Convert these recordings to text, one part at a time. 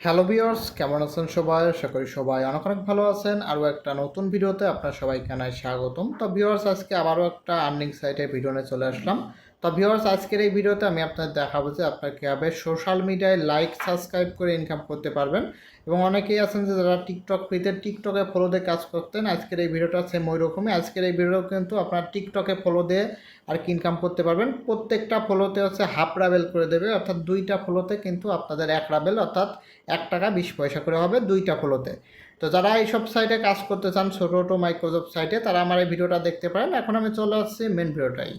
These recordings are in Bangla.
হ্যালো ভিউয়ার্স, কেমন আছেন সবাই? আশা করি সবাই অনেক অনেক ভালো আছেন। আরও একটা নতুন ভিডিওতে আপনার সবাইকে জানাই স্বাগতম। তো ভিউয়ার্স, আজকে আবারও একটা আর্নিং সাইটের ভিডিও নিয়ে চলে আসলাম। তো ভিউয়ার্স, আজকের এই ভিডিওতে আমি আপনাদের দেখাবো যে আপনার কীভাবে সোশ্যাল মিডিয়ায় লাইক সাবস্ক্রাইব করে ইনকাম করতে পারবেন। এবং অনেকেই আছেন যে যারা টিকটক পেতে টিকটকে ফলো দিয়ে কাজ করতেন, আজকের এই ভিডিওটা সেম ওই রকমই। আজকের এই ভিডিও কিন্তু আপনার টিকটকে ফলো দিয়ে আর কি ইনকাম করতে পারবেন। প্রত্যেকটা ফলোতে হচ্ছে হাফ রাবেল করে দেবে, অর্থাৎ দুইটা ফলোতে কিন্তু আপনাদের এক রাবেল অর্থাৎ 1 টাকা 20 পয়সা করে হবে দুইটা ফলোতে। তো যারা এইসব সাইটে কাজ করতে চান, ছোটো ছোটো মাইক্রোসফট সাইটে, তারা আমার এই ভিডিওটা দেখতে পারেন। এখন আমি চলে আসছি মেন ভিডিওটাই।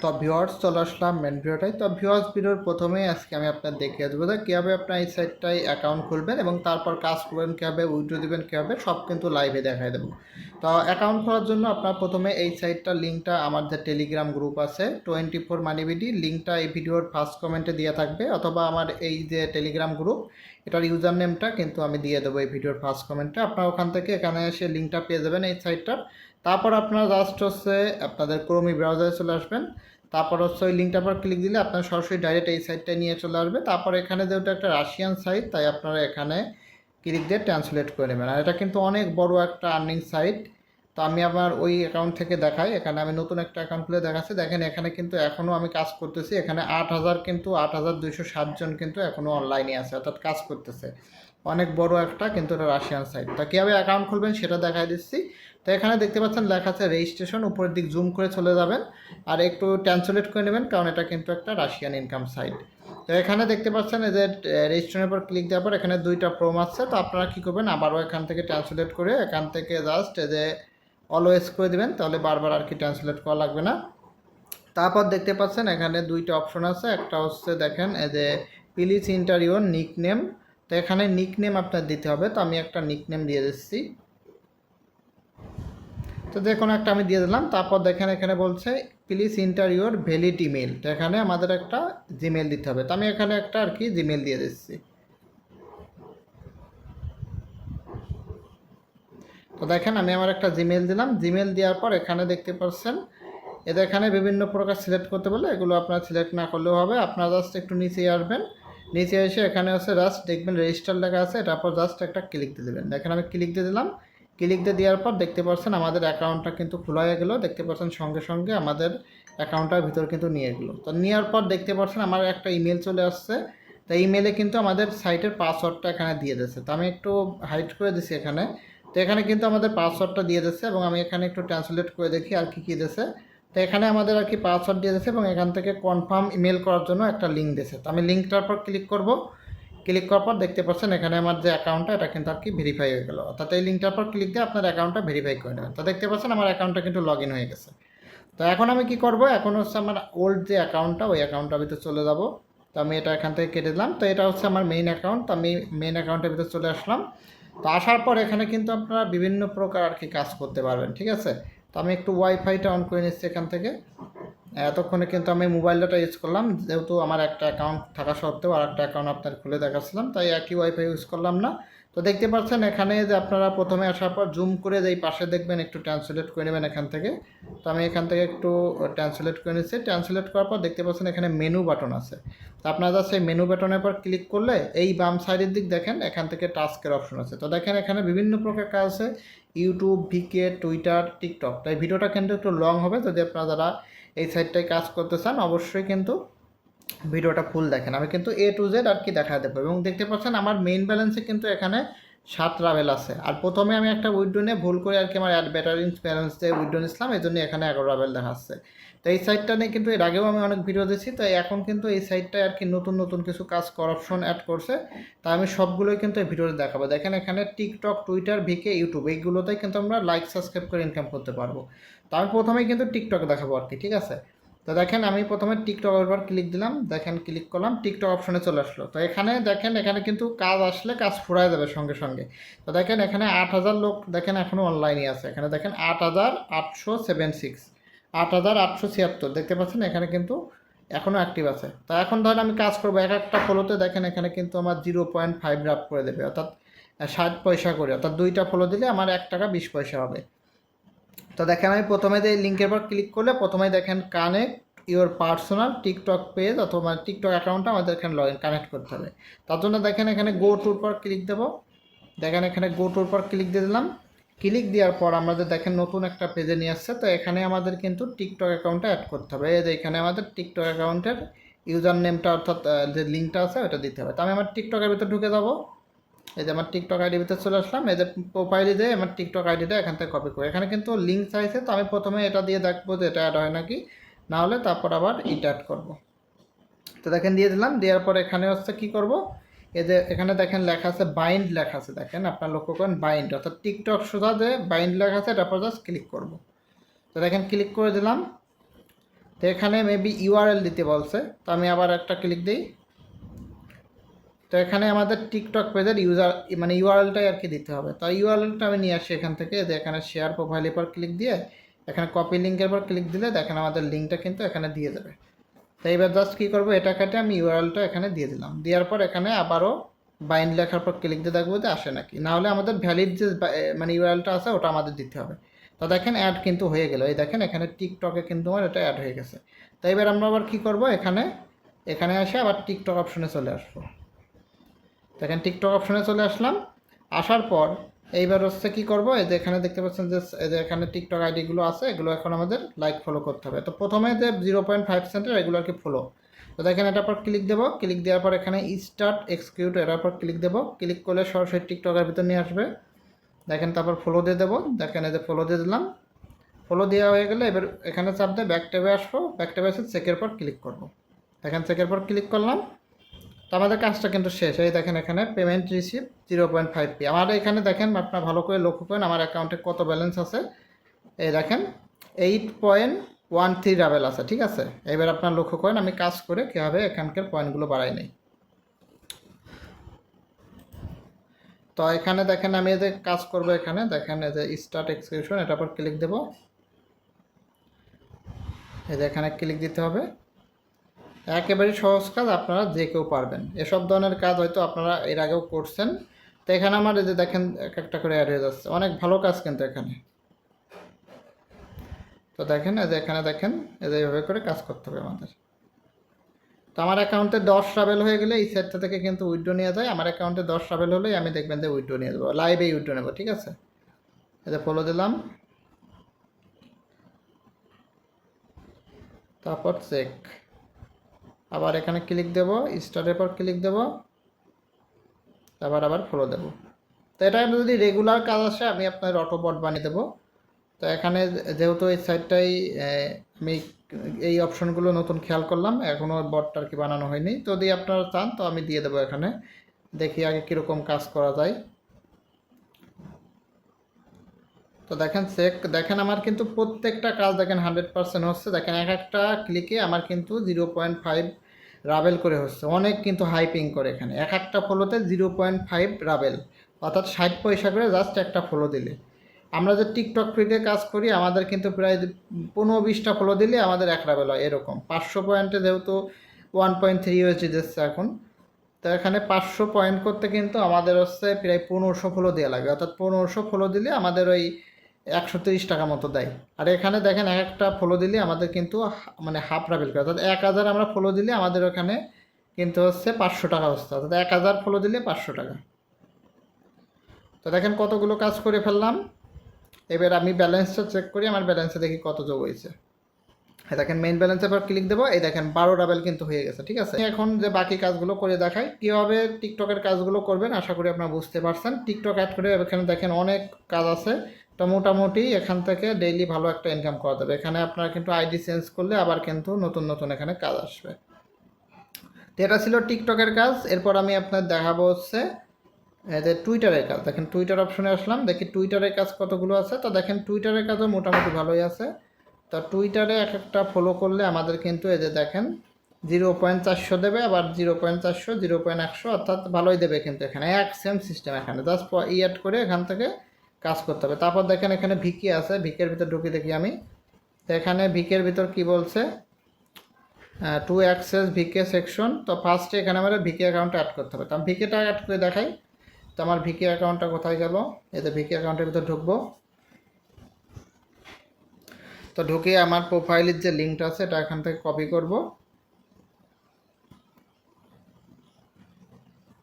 তো ভিউয়ার্স, চলে আসলাম মেন ভিডিওটাই। তো ভিউয়ার্স, ভিডিওর প্রথমেই আজকে আমি আপনার দেখিয়ে দেবো যে কীভাবে আপনার এই সাইটটাই অ্যাকাউন্ট খুলবেন এবং তারপর কাজ করবেন কীভাবে, উইথড্র দেবেন কীভাবে, সব কিন্তু লাইভে দেখাই দেবো। তো অ্যাকাউন্ট খোলার জন্য আপনার প্রথমে এই সাইটটার লিঙ্কটা আমার যে টেলিগ্রাম গ্রুপ আছে 24 মানিবিডি, লিঙ্কটা এই ভিডিওর ফার্স্ট কমেন্টে দেওয়া থাকবে, অথবা আমার এই যে টেলিগ্রাম গ্রুপ এটার ইউজার নেমটা কিন্তু আমি দিয়ে দেবো এই ভিডিওর ফার্স্ট কমেন্টে। আপনারা ওখান থেকে এখানে এসে লিঙ্কটা পেয়ে যাবেন এই সাইটটার। তারপর আপনারা জাস্ট হচ্ছে আপনাদের ক্রোমি ব্রাউজারে চলে আসবেন। তারপর হচ্ছে ওই লিঙ্কটার পর ক্লিক দিলে আপনার সরাসরি ডাইরেক্ট এই সাইটটা নিয়ে চলে আসবে। তারপর এখানে যেহেতু একটা রাশিয়ান সাইট, তাই আপনারা এখানে ক্লিক দিয়ে ট্রান্সলেট করে নেবেন। আর এটা কিন্তু অনেক বড় একটা আর্নিং সাইট। তো আমি আমার ওই অ্যাকাউন্ট থেকে দেখাই। এখানে আমি নতুন একটা অ্যাকাউন্ট খুলে দেখাচ্ছি। দেখেন এখানে কিন্তু এখনও আমি কাজ করতেছি। এখানে 8,000 কিন্তু 8,260 জন কিন্তু এখনও অনলাইনে আছে, অর্থাৎ কাজ করতেছে। অনেক বড় একটা কিন্তু এটা রাশিয়ান সাইট। তো কীভাবে অ্যাকাউন্ট খুলবেন সেটা দেখাই দিচ্ছি। তো এখানে দেখতে পাচ্ছেন লেখা আছে রেজিস্ট্রেশন, উপরের দিক জুম করে চলে যাবেন আর একটু ট্রান্সলেট করে নেবেন, কারণ এটা কিন্তু একটা রাশিয়ান ইনকাম সাইট। তো এখানে দেখতে পাচ্ছেন এই যে রেজিস্ট্রেশনের পর ক্লিক দেওয়ার পর এখানে দুইটা প্রোম আছে। তো আপনারা কী করবেন, আবারও এখান থেকে ট্রান্সলেট করে এখান থেকে জাস্ট এই যে অলওয়েজ করে দেবেন, তাহলে বারবার আর কি ট্রান্সলেট করা লাগবে না। তারপর দেখতে পাচ্ছেন এখানে দুইটা অপশন আছে, একটা হচ্ছে দেখেন এই যে প্লিজ এন্টার ইওর নিকনেম। তো এখানে নিকনেম আপনার দিতে হবে। তো আমি একটা নিকনেম দিয়ে দিচ্ছি। তো যে কোনো একটা আমি দিয়ে দিলাম। তারপর দেখেন এখানে বলছে please enter your valid email. তো এখানে আমাদের একটা জিমেল দিতে হবে। তো আমি এখানে একটা আর কি জিমেল দিয়ে দিচ্ছি। তো দেখেন আমি আমার একটা জিমেল দিলাম। জিমেল দেওয়ার পর এখানে দেখতে পাচ্ছেন এদের এখানে বিভিন্ন প্রকার সিলেক্ট করতে বলে, এগুলো আপনারা সিলেক্ট না করলেও হবে। আপনারা জাস্ট একটু নিচে আসবেন, নিচে এসে এখানে হচ্ছে জাস্ট দেখবেন রেজিস্টার লেখা আছে, তারপর জাস্ট একটা ক্লিক দিয়ে দেবেন। দেখেন আমি ক্লিক দিয়ে দিলাম। ক্লিক দিয়ে দেওয়ার পর দেখতে পাচ্ছেন আমাদের অ্যাকাউন্টটা কিন্তু খোলা হয়ে গেলো। দেখতে পাচ্ছেন সঙ্গে সঙ্গে আমাদের অ্যাকাউন্টটার ভিতর কিন্তু নিয়ে গেলো। তো নেওয়ার পর দেখতে পাচ্ছেন আমার একটা ইমেল চলে আসছে। তো ইমেলে কিন্তু আমাদের সাইটের পাসওয়ার্ডটা এখানে দিয়ে দিচ্ছে। তো আমি একটু হাইড করে দিচ্ছি এখানে। তো এখানে কিন্তু আমাদের পাসওয়ার্ডটা দিয়ে দিচ্ছে এবং আমি এখানে একটু ট্রান্সলেট করে দেখি আর কী দিয়েছে। তো এখানে আমাদের আর কি পাসওয়ার্ড দিয়ে দিয়েছে এবং এখান থেকে কনফার্ম ইমেল করার জন্য একটা লিঙ্ক দিয়েছে। তো আমি লিঙ্কটার পর ক্লিক করব। ক্লিক করার পর দেখতে পাচ্ছেন এখানে আমার যে অ্যাকাউন্টটা এটা কিন্তু আর কি ভেরিফাই হয়ে গেল। অর্থাৎ এই লিঙ্কটার পর ক্লিক দিয়ে আপনার অ্যাকাউন্টটা ভেরিফাই করে নেবেন। তো দেখতে পাচ্ছেন আমার অ্যাকাউন্টটা কিন্তু লগ ইন হয়ে গেছে। তো এখন আমি কি করব, এখন হচ্ছে আমার ওল্ড যে অ্যাকাউন্টটা ওই অ্যাকাউন্টটার ভিতরে চলে যাব। তো আমি এটা এখান থেকে কেটে দিলাম। তো এটা হচ্ছে আমার মেইন অ্যাকাউন্ট। তো আমি মেইন অ্যাকাউন্টের ভিতরে চলে আসলাম। তো আসার পর এখানে কিন্তু আপনারা বিভিন্ন প্রকার আর কি কাজ করতে পারবেন, ঠিক আছে। তো আমি একটু ওয়াইফাইটা অন করে নিচ্ছি এখান থেকে। এতক্ষণে কিন্তু আমি মোবাইল ডাটা ইউজ করলাম, যেহেতু আমার একটা অ্যাকাউন্ট থাকা সত্ত্বেও আর একটা অ্যাকাউন্ট আপনার খুলে দেখাচ্ছিলাম, তাই একই ওয়াইফাই ইউজ করলাম না। তো দেখতে পাচ্ছেন এখানে যে আপনারা প্রথমে আসার পর জুম করে যেই পাশে দেখবেন একটু ট্রান্সলেট করে নেবেন এখান থেকে। তো আমি এখান থেকে একটু ট্রান্সলেট করে নিচ্ছি। ট্রান্সলেট করার পর দেখতে পাচ্ছেন এখানে মেনু বাটন আছে। তো আপনারা জাস্ট সেই মেনু বাটনের পর ক্লিক করলে এই বাম সাইডের দিক দেখেন এখান থেকে টাস্কের অপশন আছে। তো দেখেন এখানে বিভিন্ন প্রকার কাজ আছে, ইউটিউব, ভিকে, টুইটার, টিকটক। তাই ভিডিওটা কিন্তু একটু লং হবে, যদি আপনারা যারা এই সাইটটায় কাজ করতে চান অবশ্যই কিন্তু ভিডিওটা ফুল দেখেন। আমি কিন্তু A to Z আর কি দেখা দেবো। এবং দেখতে পাচ্ছেন আমার মেইন ব্যালেন্সে কিন্তু এখানে 7 রাবেল আছে। আর প্রথমে আমি একটা উইথড্র নিয়ে ভুল করে আর কি আমার অ্যাড ব্যাটারিংস ব্যালেন্স দিয়ে উইথড্র নিয়েছিলাম, এই জন্য এখানে 11 রাবেল দেখাচ্ছে। তো এই সাইটটা নিয়ে কিন্তু এর আগেও আমি অনেক ভিডিও দিয়েছি। তো এখন কিন্তু এই সাইটটায় আর কি নতুন নতুন কিছু কাজ অপশন অ্যাড করছে। তাই আমি সবগুলোই কিন্তু এই ভিডিওতে দেখাবো। দেখেন এখানে টিকটক, টুইটার, ভিকে, ইউটিউব এইগুলোতেই কিন্তু আমরা লাইক সাবস্ক্রাইব করে ইনকাম করতে পারবো। তো আমি প্রথমেই কিন্তু টিকটক দেখাবো আর কি, ঠিক আছে। তো দেখেন আমি প্রথমে টিকটকের উপর ক্লিক দিলাম, দেখেন ক্লিক করলাম, টিকটক অপশনে চলে আসলো। তো এখানে দেখেন এখানে কিন্তু কাজ আসলে কাজ ফুরায় যাবে সঙ্গে সঙ্গে। তো দেখেন এখানে 8,000 লোক দেখেন এখনও অনলাইনে আছে। এখানে দেখেন 8,876, 8,876 দেখতে পাচ্ছেন এখানে কিন্তু এখনও অ্যাক্টিভ আছে। তো এখন ধরেন আমি কাজ করবো এক একটা ফলোতে, দেখেন এখানে কিন্তু আমার 0.5 রাপ করে দেবে, অর্থাৎ 60 পয়সা করে, অর্থাৎ দুইটা ফলো দিলে আমার 1 টাকা 20 পয়সা হবে। তো দেখেন আমি প্রথমে যে লিঙ্কের পর ক্লিক করলে প্রথমেই দেখেন connect your personal TikTok page অথবা টিকটক অ্যাকাউন্টটা আমাদের এখানে লগ ইন কানেক্ট করতে হবে। তার জন্য দেখেন এখানে গো টুর পর ক্লিক দেবো। দেখেন এখানে গো টুর পর ক্লিক দিয়ে দিলাম। ক্লিক দেওয়ার পর আমাদের দেখেন নতুন একটা পেজে নিয়ে আসছে। তো এখানে আমাদের কিন্তু টিকটক অ্যাকাউন্টটা অ্যাড করতে হবে। এই যে এখানে আমাদের টিকটক অ্যাকাউন্টের ইউজার নেমটা অর্থাৎ যে লিঙ্কটা আছে ওটা দিতে হবে। তো আমি আমার টিকটকের ভিতরে ঢুকে যাবো। এই যে আমার টিকটক আইডির ভিতরে চলে আসলাম। এই যে প্রোফাইলে দিয়ে আমার টিকটক আইডিটা এখান থেকে কপি করি। এখানে কিন্তু লিঙ্ক চাইছে, তো আমি প্রথমে এটা দিয়ে দেখবো যে এটা অ্যাড হয় নাকি, না হলে তারপর আবার এটা অ্যাড করবো। তো দেখেন দিয়ে দিলাম। দেওয়ার পর এখানে হচ্ছে কী করবো, এই যে এখানে দেখেন লেখা আছে বাইন্ড লেখা আছে, দেখেন আপনার লক্ষ্য করেন বাইন্ড অর্থাৎ টিকটক সোজা যে বাইন্ড লেখা আছে এটার পর জাস্ট ক্লিক করবো। তো দেখেন ক্লিক করে দিলাম। তো এখানে মেবি ইউআরএল দিতে বলছে, তো আমি আবার একটা ক্লিক দিই। তো এখানে আমাদের টিকটক পেজের মানে ইউআরএলটাই আর কি দিতে হবে। তো ইউআরএলটা আমি নিয়ে আসি এখান থেকে, যে এখানে শেয়ার প্রোফাইলের পর ক্লিক দিয়ে এখানে কপি লিঙ্কের পর ক্লিক দিলে দেখেন আমাদের লিঙ্কটা কিন্তু এখানে দিয়ে দেবে। তো এইবার জাস্ট কী করবো, এটা কেটে আমি ইউআরএলটা এখানে দিয়ে দিলাম। দেওয়ার পর এখানে আবারও বাইন্ড লেখার পর ক্লিক দিয়ে দেখবো যে আসে নাকি, না হলে আমাদের ভ্যালিড যে মানে ইউআরএলটা আছে ওটা আমাদের দিতে হবে। তো দেখেন অ্যাড কিন্তু হয়ে গেল। এই দেখেন এখানে টিকটকে কিন্তু আমার এটা অ্যাড হয়ে গেছে। তো এবার আমরা আবার কী করবো, এখানে এসে আবার টিকটক অপশনে চলে আসবো। দেখেন টিকটক অপশনে চলে আসলাম। আসার পর এইবার হচ্ছে কী করবো, এই যে এখানে দেখতে পাচ্ছেন যে এই যে এখানে টিকটক আইডিগুলো আছে, এগুলো এখন আমাদের লাইক ফলো করতে হবে। তো প্রথমে যে 0.5 সেন্টের এগুলো আর কি ফলো। তো দেখেন এটার পর ক্লিক দেবো। ক্লিক দেওয়ার পর এখানে স্টার্ট এক্সিকিউট এটার পর ক্লিক দেবো। ক্লিক করলে সরাসরি টিকটকের ভিতর নিয়ে আসবে। দেখেন তারপর ফলো দিয়ে দেবো। দেখেন এই যে ফলো দিয়ে দিলাম। ফলো দেওয়া হয়ে গেলে এবার এখানে চাপ দিয়ে ব্যাক ট্যাবে আসবো। ব্যাক ট্যাবে এসে চেকের পর ক্লিক করবো। দেখেন চেকের পর ক্লিক করলাম। তো আমাদের কাজটা কিন্তু শেষ। এই দেখেন এখানে পেমেন্ট রিসিভ 0.5p। আমার এখানে দেখেন আপনারা ভালো করে লক্ষ্য করেন আমার অ্যাকাউন্টে কত ব্যালেন্স আছে। এই দেখেন 8.13 রাবেল আছে, ঠিক আছে। এবার আপনার লক্ষ্য করেন আমি কাজ করে কীভাবে এখানকার পয়েন্টগুলো বাড়াই নেই। তো এখানে দেখেন আমি এই যে কাজ করবো, এখানে দেখেন এই যে স্টার্ট এক্সিকিউশন এটার পর ক্লিক দেবো। এই যে এখানে ক্লিক দিতে হবে। একেবারেই সহজ কাজ, আপনারা যে কেউ পারবেন। এসব ধরনের কাজ হয়তো আপনারা এর আগেও করছেন। তো এখানে আমার এই যে দেখেন এক একটা করে অ্যাড হয়ে যাচ্ছে, অনেক ভালো কাজ কিন্তু এখানে। তো দেখেন এই যে এখানে দেখেন এই যে এইভাবে করে কাজ করতে হবে আমাদের। তো আমার অ্যাকাউন্টে 10 রাবেল হয়ে গেলে এই সাইটটা থেকে কিন্তু উইথড্র নেওয়া যায়। আমার অ্যাকাউন্টে 10 রাবেল হলেই আমি দেখবেন যে উইথড্র নিয়ে দেবো, লাইভেই উইথড্র নেবো, ঠিক আছে। এই যে ফলো দিলাম, তারপর চেক, আবার এখানে ক্লিক দেবো, স্টার্টের পর ক্লিক দেবো, আবার ফলো দেবো। তো এটা যদি রেগুলার কাজ আসে আমি আপনার অটোবট বানিয়ে দেবো। তো এখানে যেহেতু এই সাইটটাই আমি এই অপশনগুলো নতুন খেয়াল করলাম, এখনও বটটা আর কি বানানো হয়নি। তো যদি আপনারা চান তো আমি দিয়ে দেবো এখানে, দেখি আগে কীরকম কাজ করা যায়। তো দেখেন চেক, দেখেন আমার কিন্তু প্রত্যেকটা কাজ দেখেন 100% হচ্ছে। দেখেন এক একটা ক্লিকে আমার কিন্তু 0.5 রাবেল করে হচ্ছে, অনেক কিন্তু হাইপিং করে এখানে। এক একটা ফলোতে 0.5 রাবেল অর্থাৎ 60 পয়সা করে জাস্ট একটা ফলো দিলে। আমরা যে টিকটক ফ্রিতে কাজ করি আমাদের কিন্তু প্রায় 15-20টা ফলো দিলে আমাদের 1 রাবেল হয় এরকম। 500 পয়েন্টে যেহেতু 1.3 USD দিচ্ছে এখন, তো এখানে 500 পয়েন্ট করতে কিন্তু আমাদের হচ্ছে প্রায় 1500 ফলো দেওয়া লাগে, অর্থাৎ 1500 ফলো দিলে আমাদের ওই 130 টাকা মতো দেয়। আর এখানে দেখেন এক একটা ফলো দিলে আমাদের কিন্তু মানে হাফ রাবেল করে, অর্থাৎ 1000 আমরা ফলো দিলে আমাদের ওখানে কিন্তু হচ্ছে 500 টাকা হচ্ছে, অর্থাৎ 1000 ফলো দিলে 500 টাকা। তো দেখেন কতগুলো কাজ করে ফেললাম। এবার আমি ব্যালেন্সটা চেক করি, আমার ব্যালেন্সে দেখি কত যোগ হয়েছে। দেখেন মেইন ব্যালেন্সের পর ক্লিক দেবো। এই দেখেন 12 রাবেল কিন্তু হয়ে গেছে, ঠিক আছে। এখন যে বাকি কাজগুলো করে দেখাই কীভাবে টিকটকের কাজগুলো করবেন, আশা করি আপনারা বুঝতে পারছেন। টিকটক অ্যাড করে এখানে দেখেন অনেক কাজ আছে। তো মোটামুটি এখান থেকে ডেইলি ভালো একটা ইনকাম করা যাবে। এখানে আপনারা কিন্তু আইডি চেঞ্জ করলে আবার কিন্তু নতুন নতুন এখানে কাজ আসবে। তো এটা ছিল টিকটকের কাজ। এরপর আমি আপনার দেখাবো হচ্ছে যে টুইটারের কাজ। দেখেন টুইটার অপশনে আসলাম, দেখি টুইটারের কাজ কতগুলো আছে। তো দেখেন টুইটারের কাজও মোটামুটি ভালোই আছে। তো টুইটারে এক একটা ফলো করলে আমাদের কিন্তু এই যে দেখেন 0.400 দেবে, আবার 0.400, 0.100 অর্থাৎ ভালোই দেবে কিন্তু এখানে এক সেম সিস্টেম। এখানে জাস্ট অ্যাড করে এখান থেকে কাজ করতে হবে। তারপর দেখেন এখানে ভিকি আছে, ভিকের ভিতর ঢুকে দেখি আমি। তো এখানে ভিকের ভিতর কি বলছে, টু অ্যাক্সেস ভিকে সেকশন। তো ফার্স্টে এখানে আমাদের ভিকে অ্যাকাউন্টটা অ্যাড করতে হবে। তো আমি ভিকেটা অ্যাড করে দেখাই। তো আমার ভিকে অ্যাকাউন্টটা কোথায় গেল, এতে ভিকে অ্যাকাউন্টের ভিতর ঢুকবো। তো ঢুকে আমার প্রোফাইলের যে লিঙ্কটা আছে এটা এখান থেকে কপি করব।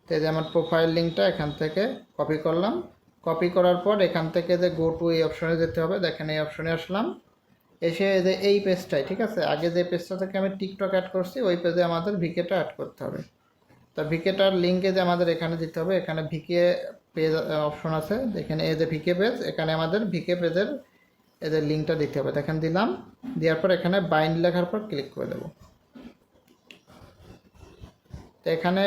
তো এই যে আমার প্রোফাইল লিঙ্কটা এখান থেকে কপি করলাম। কপি করার পর এখান থেকে যে গো টু এই অপশনে যেতে হবে, দেখেন এই অপশনে আসলাম। এসে যে এই পেজটাই, ঠিক আছে, আগে যে পেজটা থেকে আমি টিকটক অ্যাড করছি ওই পেজে আমাদের ভিকেটা অ্যাড করতে হবে। তো ভিকেটার লিঙ্কে যে আমাদের এখানে দিতে হবে, এখানে ভিকে পেজ অপশন আছে, এখানে এই যে ভিকে পেজ, এখানে আমাদের ভিকে পেজের এদের লিঙ্কটা দিতে হবে। দেখেন দিলাম, দেওয়ার পর এখানে বাইন্ড লেখার পর ক্লিক করে দেবো। তো এখানে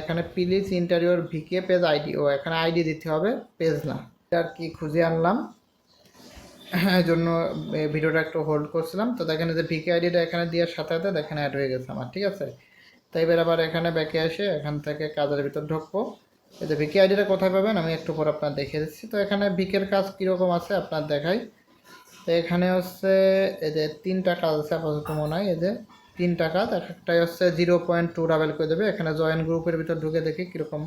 এখানে please interior VK page ID, ও এখানে আইডি দিতে হবে, পেজ না। আর কি খুঁজে আনলাম, এই জন্য ভিডিওটা একটু হোল্ড করছিলাম। তো দেখেন যে ভিকে আইডিটা এখানে দেওয়ার সাথে সাথে দেখেন অ্যাড হয়ে গেছে আমার, ঠিক আছে। তো এবার আবার এখানে ব্যাকে এসে এখান থেকে কাজের ভিতর ঢুকবো। এই যে ভিকে আইডিটা কোথায় পাবেন আমি একটু পর আপনার দেখিয়ে দিচ্ছি। তো এখানে ভিকের কাজ কীরকম আছে আপনার দেখাই। তো এখানে হচ্ছে এই যে 3টা কাজ আছে আপাতত মনে হয়, এই যে 3টা কাজ, এক একটাই হচ্ছে 0.2 রাবেল করে দেবে। এখানে জয়েন গ্রুপের ভিতর ঢুকে দেখি কীরকম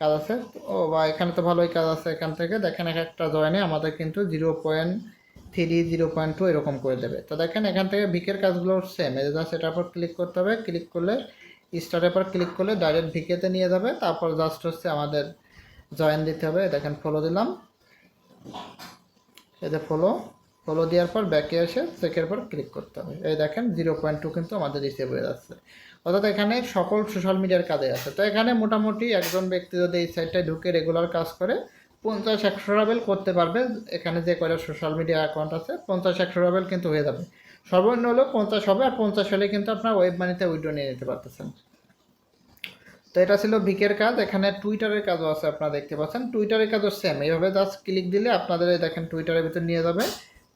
কাজ আছে। ও বা এখানে তো ভালোই কাজ আছে। এখান থেকে দেখেন এক একটা জয়েনে আমাদের কিন্তু 0.3 0.2 এরকম করে দেবে। তো দেখেন এখান থেকে ভিকের কাজগুলো সেম, এই জাস্ট এটার উপর ক্লিক করতে হবে। ক্লিক করলে স্টার্টের পর ক্লিক করলে ডাইরেক্ট ভিকেতে নিয়ে যাবে। তারপর জাস্ট হচ্ছে আমাদের জয়েন দিতে হবে। দেখেন ফলো দিলাম, এই যে ফলো দেওয়ার পর ব্যাকে এসে চেকের পর ক্লিক করতে হবে। এই দেখেন 0.2 কিন্তু আমাদের রিসিভ হয়ে যাচ্ছে। অর্থাৎ এখানে সকল সোশ্যাল মিডিয়ার কাজে আছে। তো এখানে মোটামুটি একজন ব্যক্তি যদি এই সাইটটায় ঢুকে রেগুলার কাজ করে 50-100 রাবেল করতে পারবে। এখানে যে কয়টা সোশ্যাল মিডিয়া অ্যাকাউন্ট আছে 50-100 রাবেল কিন্তু হয়ে যাবে। সর্বনিম্ন হলেও 50 হবে, আর 50 হলে কিন্তু আপনার ওয়েব মানিতে উইড্রো নিয়ে নিতে পারতেছেন। তো এটা ছিল ভিকের কাজ। এখানে টুইটারের কাজও আছে, আপনারা দেখতে পাচ্ছেন। টুইটারের কাজও সেম, এইভাবে জাস্ট ক্লিক দিলে আপনাদের দেখেন টুইটারের ভিতর নিয়ে যাবে।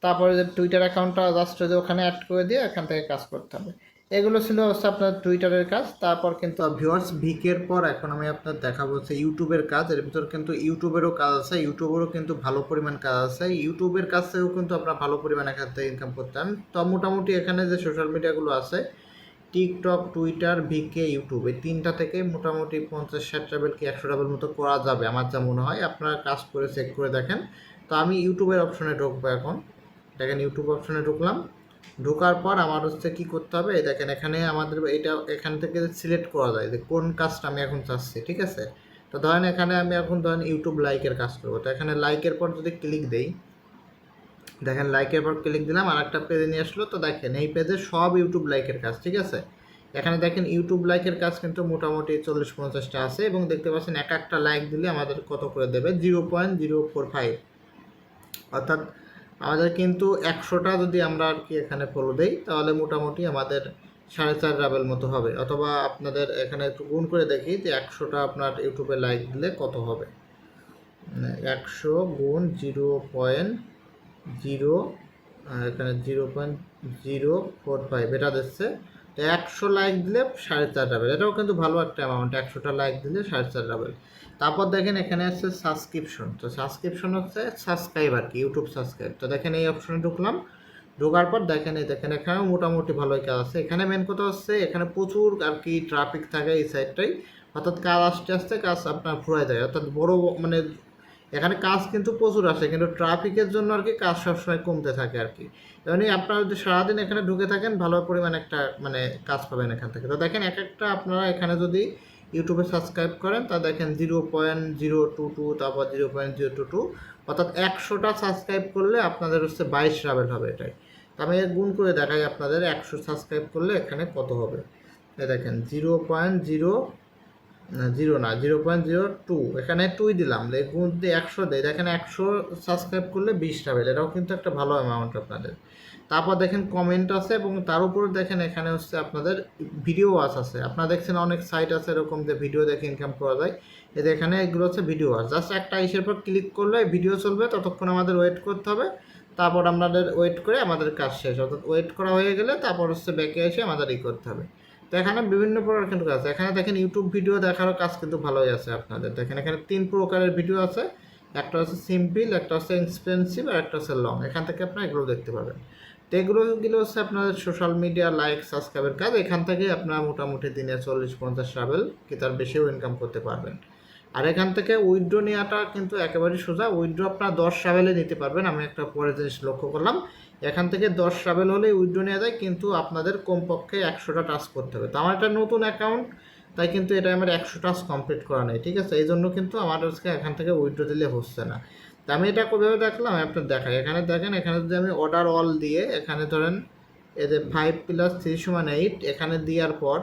তারপরে যে টুইটার অ্যাকাউন্টটা জাস্ট যদি ওখানে অ্যাড করে দিয়ে এখান থেকে কাজ করতে হবে। এগুলো ছিল হচ্ছে আপনার টুইটারের কাজ। তারপর কিন্তু ভিউয়ার্স ভিকের পর এখন আমি আপনার দেখাবো হচ্ছে ইউটিউবের কাজ। এর ভিতর কিন্তু ইউটিউবেরও কাজ আছে, ইউটিউবেরও কিন্তু ভালো পরিমাণ কাজ আছে। ইউটিউবের কাছ থেকেও কিন্তু আপনার ভালো পরিমাণ এখান থেকে ইনকাম করতে পারেন। তো মোটামুটি এখানে যে সোশ্যাল মিডিয়াগুলো আছে টিকটক, টুইটার, ভিকে, ইউটিউব, এই 3টা থেকে মোটামুটি 50-60 রাবেল কি 100 রাবেল মতো করা যাবে আমার যা মনে হয়। আপনারা কাজ করে চেক করে দেখেন। তো আমি ইউটিউবের অপশনে ঢুকবো এখন। দেখেন ইউটিউব অপশনে ঢুকলাম। ঢোকার পর আমার হচ্ছে কী করতে হবে, এই দেখেন এখানে আমাদের এটা এখান থেকে সিলেক্ট করা যায় যে কোন কাজটা আমি এখন চাচ্ছি, ঠিক আছে। তো ধরেন এখানে আমি এখন ধরেন ইউটিউব লাইকের কাজ করবো। তো এখানে লাইকের পর যদি ক্লিক দেই, দেখেন লাইকের পর ক্লিক দিলাম, আর একটা পেজে নিয়ে আসলো। তো দেখেন এই পেজে সব ইউটিউব লাইকের কাজ, ঠিক আছে। এখানে দেখেন ইউটিউব লাইকের কাজ কিন্তু মোটামুটি 40-50টা আছে, এবং দেখতে পাচ্ছেন এক একটা লাইক দিলে আমাদের কত করে দেবে 0.045। অর্থাৎ আমাদের কিন্তু 100টা যদি আমরা আর কি এখানে ফলো দেই তাহলে মোটামুটি আমাদের 4.5 রাবেল মতো হবে। অথবা আপনাদের এখানে একটু গুণ করে দেখি যে 100টা আপনার ইউটিউবে লাইক দিলে কত হবে। 100 গুণ 0.0, এখানে 0.045 এটা দিচ্ছে। তো 100 লাইক দিলে 4.5 রাবেল, এটাও কিন্তু ভালো একটা অ্যামাউন্ট। 100টা লাইক দিলে 4.5 রাবেল। তারপর দেখেন এখানে আছে সাবস্ক্রিপশন। তো সাবস্ক্রিপশন হচ্ছে সাবস্ক্রাইব আর কি, ইউটিউব সাবস্ক্রাইব। তো দেখেন এই অপশনে ঢুকলাম। ঢোকার পর দেখেন এই দেখেন এখানেও মোটামুটি ভালোই কাজ আছে। এখানে মেন কথা হচ্ছে এখানে প্রচুর আর কি ট্রাফিক থাকে এই সাইডটাই। অর্থাৎ কাজ আস্তে আস্তে কাজ আপনার ফুরাই যায়। অর্থাৎ বড় মানে এখানে কাজ কিন্তু প্রচুর আসে, কিন্তু ট্রাফিকের জন্য আর কি কাজ সবসময় কমতে থাকে আর কি। এমনি আপনারা যদি সারাদিন এখানে ঢুকে থাকেন ভালো পরিমাণ একটা মানে কাজ পাবেন এখান থেকে। তো দেখেন এক একটা আপনারা এখানে যদি ইউটিউবে সাবস্ক্রাইব করেন তা দেখেন 0.022, তারপর 0.022, অর্থাৎ 100টা সাবস্ক্রাইব করলে আপনাদের হচ্ছে 22 রাবেল হবে এটাই। তো আমি গুণ করে দেখাই আপনাদের 100 সাবস্ক্রাইব করলে এখানে কত হবে। দেখেন 0.0 এখানে 2 দিলাম, গুণ দিয়ে 100 দেয়। দেখেন 100 সাবস্ক্রাইব করলে 20 রাবেল, এটাও কিন্তু একটা ভালো অ্যামাউন্ট আপনাদের। তারপর দেখেন কমেন্ট আছে, এবং তার উপর দেখেন এখানে হচ্ছে আপনাদের ভিডিও ওয়াচ আছে। আপনারা দেখছেন অনেক সাইট আছে এরকম যে ভিডিও দেখে ইনকাম করা যায়। এই যে এখানে এগুলো হচ্ছে ভিডিও ওয়াচ। জাস্ট একটা ইসের পর ক্লিক করলে ভিডিও চলবে, ততক্ষণ আমাদের ওয়েট করতে হবে। তারপর আমাদের ওয়েট করে আমাদের কাজ শেষ, অর্থাৎ ওয়েট করা হয়ে গেলে তারপর হচ্ছে ব্যাকে এসে আমাদের করতে হবে। তো এখানে বিভিন্ন প্রকার কিন্তু কাজ আছে। এখানে দেখেন ইউটিউব ভিডিও দেখারও কাজ কিন্তু ভালোই আছে আপনাদের। দেখেন এখানে 3 প্রকারের ভিডিও আছে, একটা হচ্ছে সিম্পল, একটা হচ্ছে এক্সপেন্সিভ, আর একটা হচ্ছে লং। এখান থেকে আপনারা এগুলো দেখতে পাবেন। তো এগুলো হচ্ছে আপনাদের সোশ্যাল মিডিয়া লাইক সাবস্ক্রাইবের কাজ। এখান থেকে আপনারা মোটামুটি দিনে 40-50 রাবেল কি তার বেশিও ইনকাম করতে পারবেন। আর এখান থেকে উইথড্র নেওয়াটা কিন্তু একেবারেই সোজা। উইথড্র আপনার 10 ট্রাভেলে নিতে পারবেন। আমি একটা পরে জিনিস লক্ষ্য করলাম, এখান থেকে 10 ট্রাভেল হলেই উইথড্র নেওয়া যায়, কিন্তু আপনাদের কমপক্ষে 100টা টাস্ক করতে হবে। তো আমার একটা নতুন অ্যাকাউন্ট, তাই কিন্তু এটা আমার 100 টাস্ক কমপ্লিট করা নেই, ঠিক আছে? এই জন্য কিন্তু আমার আজকে এখান থেকে উইথড্র দিলে হচ্ছে না। তো আমি এটা কীভাবে দেখলাম আমি আপনার দেখাই। এখানে দেখেন, এখানে যদি আমি অর্ডার অল দিয়ে এখানে ধরেন এই যে 5 + 3 = 8 এখানে দেওয়ার পর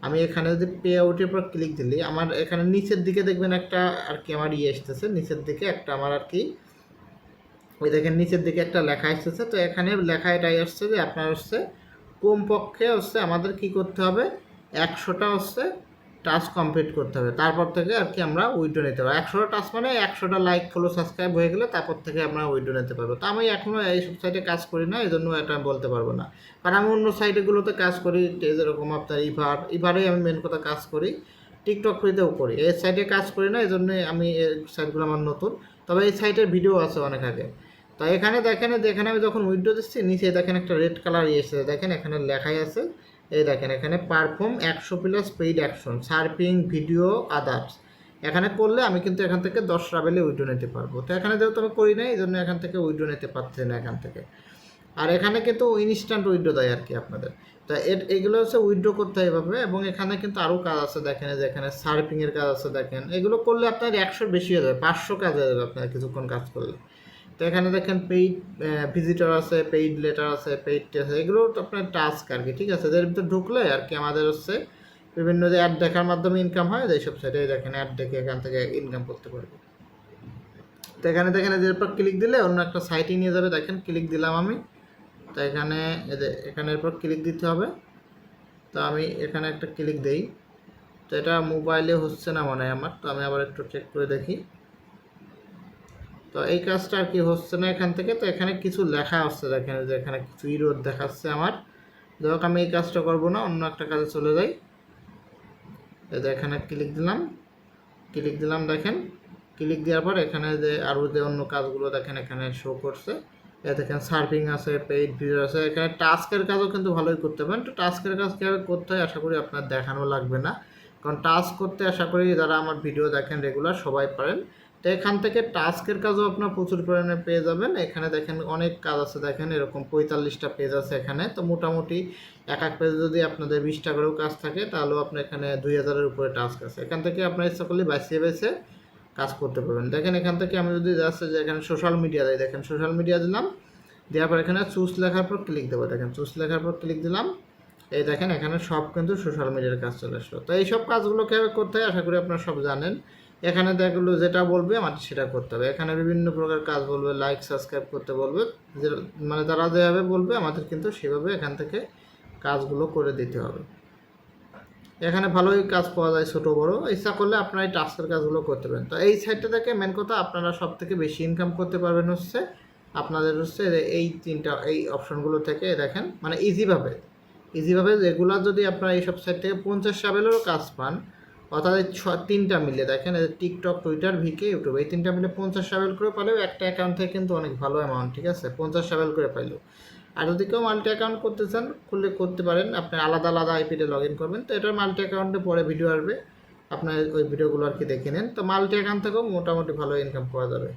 আমি এখানে যদি পে আউটের উপর ক্লিক দিলি আমার এখানে নিচের দিকে দেখবেন একটা আর কি আমার এসতেছে, নিচের দিকে একটা আমার আর কি ওই দেখেন নিচের দিকে একটা লেখা এসেছে। তো এখানে লেখা এটাই আসছে যে আপনার হচ্ছে কমপক্ষে হচ্ছে আমাদের কি করতে হবে, 100টা হচ্ছে টাস্ক কমপ্লিট করতে হবে, তারপর থেকে আর কি আমরা উইথড্র নিতে পারবো। 100টা টাস্ক মানে 100টা লাইক ফলো সাবস্ক্রাইব হয়ে গেলে তারপর থেকে আমরা উইথড্র নিতে পারবো। তো আমি এখনও এইসব সাইটে কাজ করি না, এই জন্য এটা বলতে পারবো না। কারণ আমি অন্য সাইটগুলোতে কাজ করি, যেরকম আপনার ইভারেই আমি মেন কথা কাজ করি, টিকটক ফ্রিতেও করি। এই সাইটে কাজ করি না, এই জন্যই আমি এই সাইটগুলো আমার নতুন। তবে এই সাইটের ভিডিও আছে অনেক আগে। তো এখানে দেখেন, যেখানে আমি যখন উইথড্র দিচ্ছি নিচে দেখেন একটা রেড কালার এসেছে, দেখেন এখানে লেখাই আছে, এই দেখেন এখানে perform 100 + paid action surfing video others. এখানে করলে আমি কিন্তু এখান থেকে 10 ট্রাভেলে উইথড্র নিতে পারবো। তো এখানে যেহেতু আমি করি না, এই জন্য এখান থেকে উইথড্র নিতে পারছি না এখান থেকে। আর এখানে কিন্তু ইনস্ট্যান্ট উইথড্র দেয় আর কি আপনাদের। তো এগুলো হচ্ছে উইথড্র করতে হয় এভাবে। এবং এখানে কিন্তু আরও কাজ আছে, দেখেন যে এখানে সার্ফিংয়ের কাজ আছে, দেখেন এগুলো করলে আপনার 100 বেশি হয়ে যাবে, 500 কাজ হয়ে যাবে আপনার কিছুক্ষণ কাজ করলে। তো এখানে দেখেন পেইড ভিজিটর আছে, পেইড লেটার আছে, পেইড টেস্ট, এগুলো তো আপনার টাস্ক আর কি, ঠিক আছে? এর ভিতরে ঢুকলে আর কি আমাদের হচ্ছে বিভিন্ন যে অ্যাড দেখার মাধ্যমে ইনকাম হয়, এইসব সাইটে দেখেন অ্যাড দেখে এখান থেকে ইনকাম করতে পারবে। তো এখানে দেখেন এর উপর ক্লিক দিলে অন্য একটা সাইটে নিয়ে যাবে, দেখেন ক্লিক দিলাম আমি। তো এখানে এখানে এরপর ক্লিক দিতে হবে। তো আমি এখানে একটা ক্লিক দেই। তো এটা মোবাইলে হচ্ছে না মনে হয় আমার, তো আমি আবার একটু চেক করে দেখি। তো এই কাজটা আর কি হচ্ছে না এখান থেকে। তো এখানে কিছু লেখা আসছে, দেখেন যে এখানে কিছু ইরোর দেখাচ্ছে আমার। যাই আমি এই কাজটা করবো না, অন্য একটা কাজে চলে যাই। এই যে এখানে ক্লিক দিলাম, দেখেন ক্লিক দেওয়ার পর এখানে যে আরও যে অন্য কাজগুলো দেখেন এখানে শো করছে। দেখেন সার্ফিং আছে, পেইড ভিডিও আছে, এখানে টাস্কের কাজও কিন্তু ভালোই করতে পারেন। তো টাস্কের কাজ কীভাবে করতে হয় আশা করি আপনার দেখানো লাগবে না, কারণ টাস্ক করতে আশা করি যারা আমার ভিডিও দেখেন রেগুলার সবাই পারেন। তো এখান থেকে টাস্কের কাজও আপনার প্রচুর পরিমাণে পেয়ে যাবেন। এখানে দেখেন অনেক কাজ আছে, দেখেন এরকম 45টা পেজ আছে এখানে। তো মোটামুটি এক পেজে যদি আপনাদের 20টা করেও কাজ থাকে তাহলেও আপনার এখানে 2000-এর উপরে টাস্ক আছে। এখান থেকে আপনার ইচ্ছা করলে বেছে কাজ করতে পারবেন। দেখেন এখান থেকে আমি যদি যাচ্ছে যে এখানে সোশ্যাল মিডিয়া দেয়, দেখেন সোশ্যাল মিডিয়া দিলাম, দেওয়ার পর এখানে চুজ লেখার পর ক্লিক দেবো, দেখেন চুজ লেখার পর ক্লিক দিলাম। এই দেখেন এখানে সব কিন্তু সোশ্যাল মিডিয়ার কাজ চলে আসলো। তো এইসব কাজগুলো কীভাবে করতে হয় আশা করি আপনারা সব জানেন। এখানে দেখলো যেটা বলবে আমাদের সেটা করতে হবে। এখানে বিভিন্ন প্রকার কাজ বলবে, লাইক সাবস্ক্রাইব করতে বলবে, যে মানে তারা যেভাবে বলবে আমাদের কিন্তু সেভাবে এখান থেকে কাজগুলো করে দিতে হবে। এখানে ভালোই কাজ পাওয়া যায় ছোটো বড়, ইচ্ছা করলে আপনারা এই টাস্কের কাজগুলো করতে পারেন। তো এই সাইটটা থেকে মেন কথা আপনারা সব থেকে বেশি ইনকাম করতে পারবেন হচ্ছে আপনাদের হচ্ছে এই অপশনগুলো থেকে। দেখেন মানে ইজিভাবে রেগুলার যদি আপনারা এইসব সাইট থেকে 50 ট্রাভেলেরও কাজ পান, অর্থাৎ এই 3টা মিলে দেখেন টিকটক, টুইটার, ভিকে, ইউটিউব, এই 3টা মিলে 50 ট্রাভেল করে পাইলেও একটা অ্যাকাউন্ট থেকে কিন্তু অনেক ভালো অ্যামাউন্ট, ঠিক আছে? 50 ট্রাভেল করে পাইলেও। আর যদি কেউ মাল্টি অ্যাকাউন্ট করতে চান করতে পারেন, আপনি আলাদা আইপিতে লগ ইন করবেন। তো এটার মাল্টি অ্যাকাউন্টে পরে ভিডিও আসবে, আপনার ওই ভিডিওগুলো আর কি দেখে নেন। তো মাল্টি অ্যাকাউন্ট থেকেও মোটামুটি ভালো ইনকাম করা যাবে,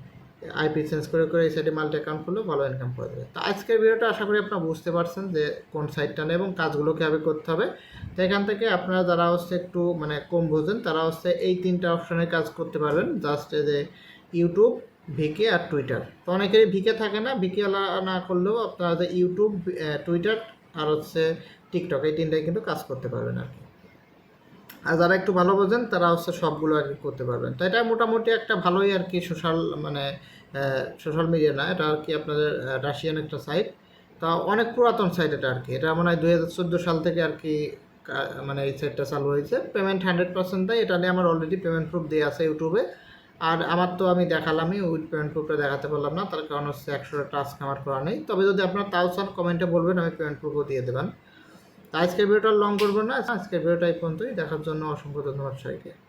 আইপি চেঞ্জ করে এই সাইডে মাল্টি অ্যাকাউন্ট করলেও ভালো ইনকাম করা যাবে। তো আজকের ভিডিওটা আশা করি আপনারা বুঝতে পারছেন যে কোন সাইটটা নেই এবং কাজগুলো কীভাবে করতে হবে। তো এখান থেকে আপনারা যারা হচ্ছে একটু মানে কম বোঝেন তারা হচ্ছে এই 3টা অপশানে কাজ করতে পারবেন, জাস্ট যে ইউটিউব, ভিকে আর টুইটার। তো অনেকেরই ভিকে থাকে না, ভিকে না করলেও আপনারা যে ইউটিউব, টুইটার আর হচ্ছে টিকটক, এই 3টাই কিন্তু কাজ করতে পারবেন আর কি। আর যারা একটু ভালো বোঝেন তারা হচ্ছে সবগুলো আর কি করতে পারবেন। তো এটা মোটামুটি একটা ভালোই আর কি সোশ্যাল মিডিয়া না, এটা আর কি আপনাদের রাশিয়ান একটা সাইট। তা অনেক পুরাতন সাইট এটা আর কি, এটা মনে হয় 2014 সাল থেকে আর কি মানে এই সাইটটা চালু হয়েছে। পেমেন্ট 100% দেয়, এটা নিয়ে আমার অলরেডি পেমেন্ট প্রুফ দিয়ে আছে ইউটিউবে। আর আমার তো আমি দেখালামই, উইথ পেমেন্ট প্রুফটা দেখাতে পারলাম না, তার কারণ হচ্ছে 100টা টাস্ক আমার করা নেই। তবে যদি আপনার তাও চান কমেন্টে বলবেন, আমি পেমেন্ট প্রুফও দিয়ে দেবেন। আজকের ভিডিওটা লং করবো না, আজকের ভিডিওটা এই পর্যন্তই। দেখার জন্য অসংখ্য ধন্যবাদ সবাইকে।